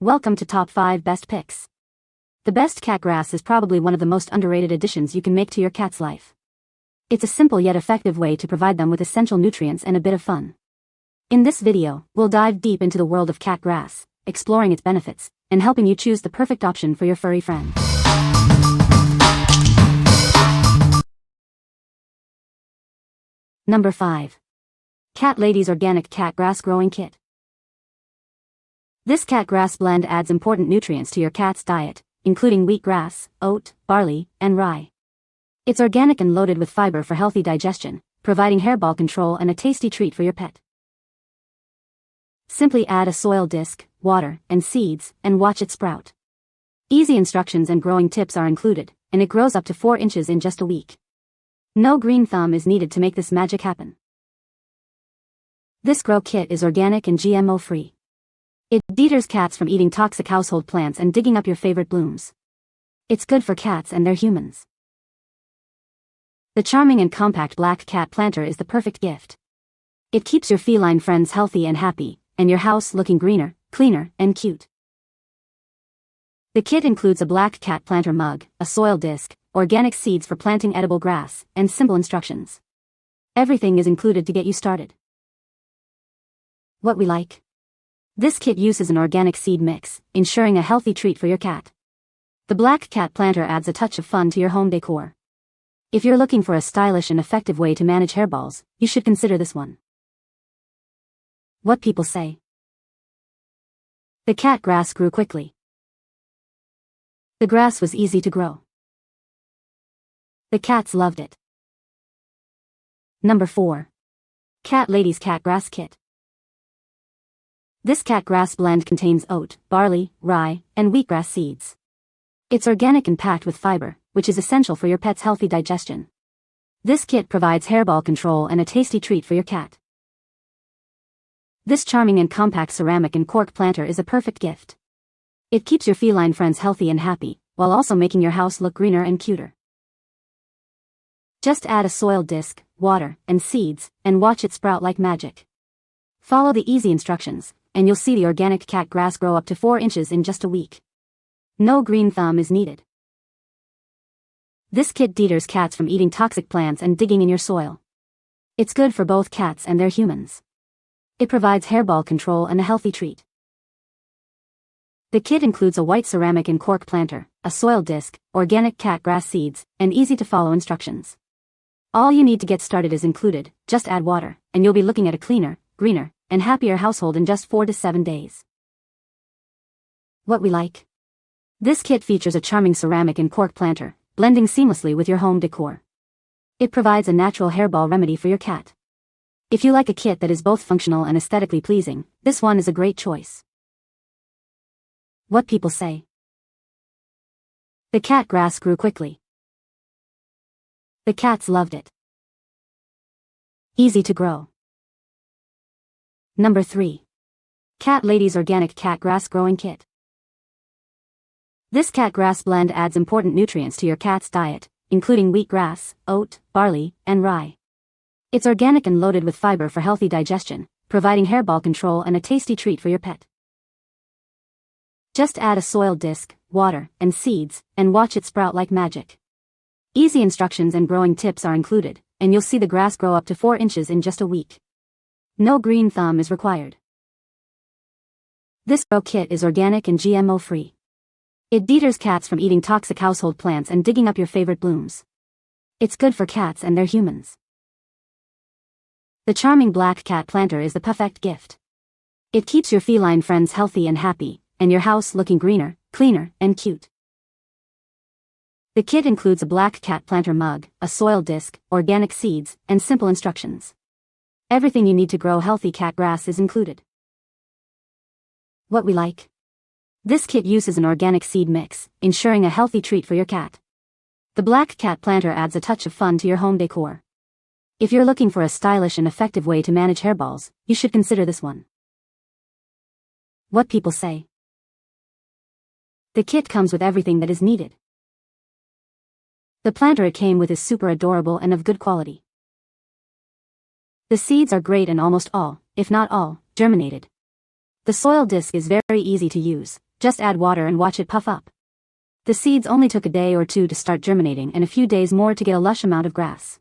Welcome to Top 5 Best Picks. The best cat grass is probably one of the most underrated additions you can make to your cat's life. It's a simple yet effective way to provide them with essential nutrients and a bit of fun. In this video, we'll dive deep into the world of cat grass, exploring its benefits, and helping you choose the perfect option for your furry friend. Number 5. Cat Lady's Organic Cat Grass Growing Kit. This cat grass blend adds important nutrients to your cat's diet, including wheatgrass, oat, barley, and rye. It's organic and loaded with fiber for healthy digestion, providing hairball control and a tasty treat for your pet. Simply add a soil disc, water, and seeds, and watch it sprout. Easy instructions and growing tips are included, and it grows up to 4 inches in just a week. No green thumb is needed to make this magic happen. This grow kit is organic and GMO-free. It deters cats from eating toxic household plants and digging up your favorite blooms. It's good for cats and their humans. The charming and compact black cat planter is the perfect gift. It keeps your feline friends healthy and happy, and your house looking greener, cleaner, and cute. The kit includes a black cat planter mug, a soil disc, organic seeds for planting edible grass, and simple instructions. Everything is included to get you started. What we like. This kit uses an organic seed mix, ensuring a healthy treat for your cat. The black cat planter adds a touch of fun to your home decor. If you're looking for a stylish and effective way to manage hairballs, you should consider this one. What people say. The cat grass grew quickly. The grass was easy to grow. The cats loved it. Number 4. Cat Lady's Cat Grass Kit. This cat grass blend contains oat, barley, rye, and wheatgrass seeds. It's organic and packed with fiber, which is essential for your pet's healthy digestion. This kit provides hairball control and a tasty treat for your cat. This charming and compact ceramic and cork planter is a perfect gift. It keeps your feline friends healthy and happy, while also making your house look greener and cuter. Just add a soil disc, water, and seeds, and watch it sprout like magic. Follow the easy instructions, and you'll see the organic cat grass grow up to 4 inches in just a week. No green thumb is needed. This kit deters cats from eating toxic plants and digging in your soil. It's good for both cats and their humans. It provides hairball control and a healthy treat. The kit includes a white ceramic and cork planter, a soil disc, organic cat grass seeds, and easy-to-follow instructions. All you need to get started is included. Just add water, and you'll be looking at a cleaner, greener, and happier household in just 4 to 7 days. What we like. This kit features a charming ceramic and cork planter, blending seamlessly with your home decor. It provides a natural hairball remedy for your cat. If you like a kit that is both functional and aesthetically pleasing, this one is a great choice. What people say. The cat grass grew quickly. The cats loved it. Easy to grow. Number 3. Cat Lady's Organic Cat Grass Growing Kit. This cat grass blend adds important nutrients to your cat's diet, including wheatgrass, oat, barley, and rye. It's organic and loaded with fiber for healthy digestion, providing hairball control and a tasty treat for your pet. Just add a soil disc, water, and seeds, and watch it sprout like magic. Easy instructions and growing tips are included, and you'll see the grass grow up to 4 inches in just a week. No green thumb is required. This grow kit is organic and GMO-free. It deters cats from eating toxic household plants and digging up your favorite blooms. It's good for cats and their humans. The charming black cat planter is the perfect gift. It keeps your feline friends healthy and happy, and your house looking greener, cleaner, and cute. The kit includes a black cat planter mug, a soil disc, organic seeds, and simple instructions. Everything you need to grow healthy cat grass is included. What we like. This kit uses an organic seed mix, ensuring a healthy treat for your cat. The black cat planter adds a touch of fun to your home decor. If you're looking for a stylish and effective way to manage hairballs, you should consider this one. What people say. The kit comes with everything that is needed. The planter it came with is super adorable and of good quality. The seeds are great and almost all, if not all, germinated. The soil disc is very easy to use, just add water and watch it puff up. The seeds only took a day or two to start germinating and a few days more to get a lush amount of grass.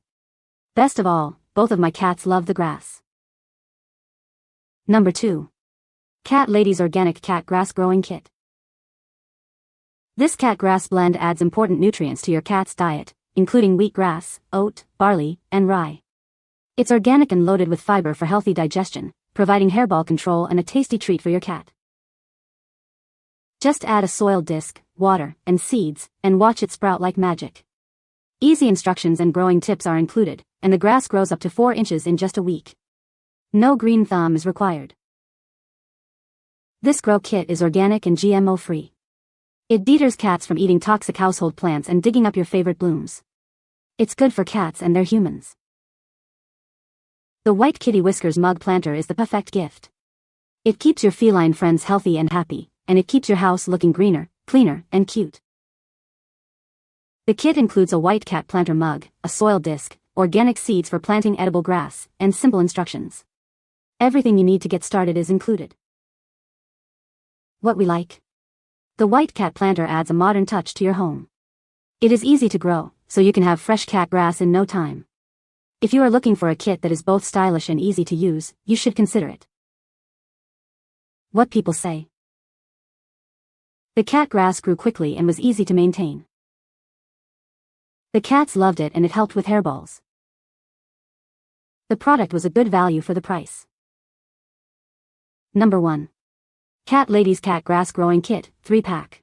Best of all, both of my cats love the grass. Number 2. Cat Lady's Organic Cat Grass Growing Kit. This cat grass blend adds important nutrients to your cat's diet, including wheatgrass, oat, barley, and rye. It's organic and loaded with fiber for healthy digestion, providing hairball control and a tasty treat for your cat. Just add a soil disc, water, and seeds, and watch it sprout like magic. Easy instructions and growing tips are included, and the grass grows up to 4 inches in just a week. No green thumb is required. This grow kit is organic and GMO-free. It deters cats from eating toxic household plants and digging up your favorite blooms. It's good for cats and their humans. The White Kitty Whiskers Mug Planter is the perfect gift. It keeps your feline friends healthy and happy, and it keeps your house looking greener, cleaner, and cute. The kit includes a white cat planter mug, a soil disc, organic seeds for planting edible grass, and simple instructions. Everything you need to get started is included. What we like. The white cat planter adds a modern touch to your home. It is easy to grow, so you can have fresh cat grass in no time. If you are looking for a kit that is both stylish and easy to use, you should consider it. What people say. The cat grass grew quickly and was easy to maintain. The cats loved it and it helped with hairballs. The product was a good value for the price. Number 1. Cat Lady's Cat Grass Growing Kit, 3-pack.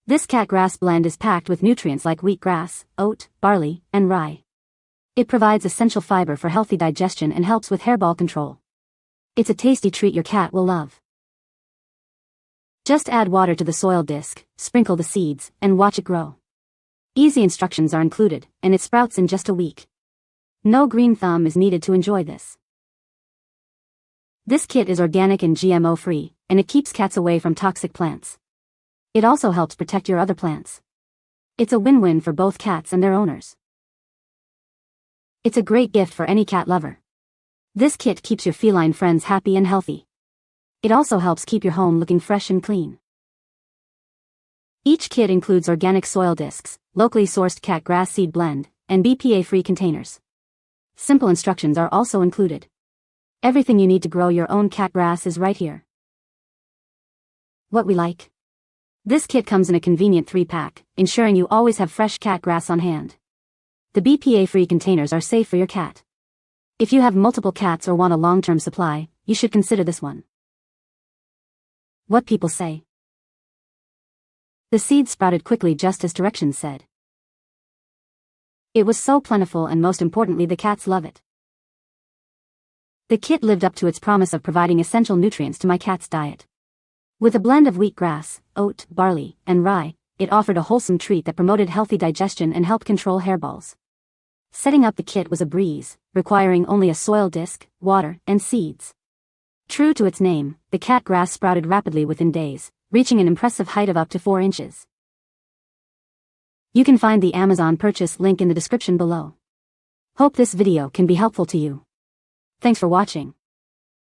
This cat grass blend is packed with nutrients like wheatgrass, oat, barley, and rye. It provides essential fiber for healthy digestion and helps with hairball control. It's a tasty treat your cat will love. Just add water to the soil disc, sprinkle the seeds, and watch it grow. Easy instructions are included, and it sprouts in just a week. No green thumb is needed to enjoy this. This kit is organic and GMO-free, and it keeps cats away from toxic plants. It also helps protect your other plants. It's a win-win for both cats and their owners. It's a great gift for any cat lover. This kit keeps your feline friends happy and healthy. It also helps keep your home looking fresh and clean. Each kit includes organic soil discs, locally sourced cat grass seed blend, and BPA-free containers. Simple instructions are also included. Everything you need to grow your own cat grass is right here. What we like. This kit comes in a convenient 3-pack, ensuring you always have fresh cat grass on hand. The BPA-free containers are safe for your cat. If you have multiple cats or want a long-term supply, you should consider this one. What people say. The seeds sprouted quickly just as directions said. It was so plentiful and most importantly the cats love it. The kit lived up to its promise of providing essential nutrients to my cat's diet. With a blend of wheatgrass, oat, barley, and rye, it offered a wholesome treat that promoted healthy digestion and helped control hairballs. Setting up the kit was a breeze, requiring only a soil disc, water, and seeds. True to its name, the cat grass sprouted rapidly within days, reaching an impressive height of up to 4 inches. You can find the Amazon purchase link in the description below. Hope this video can be helpful to you. Thanks for watching.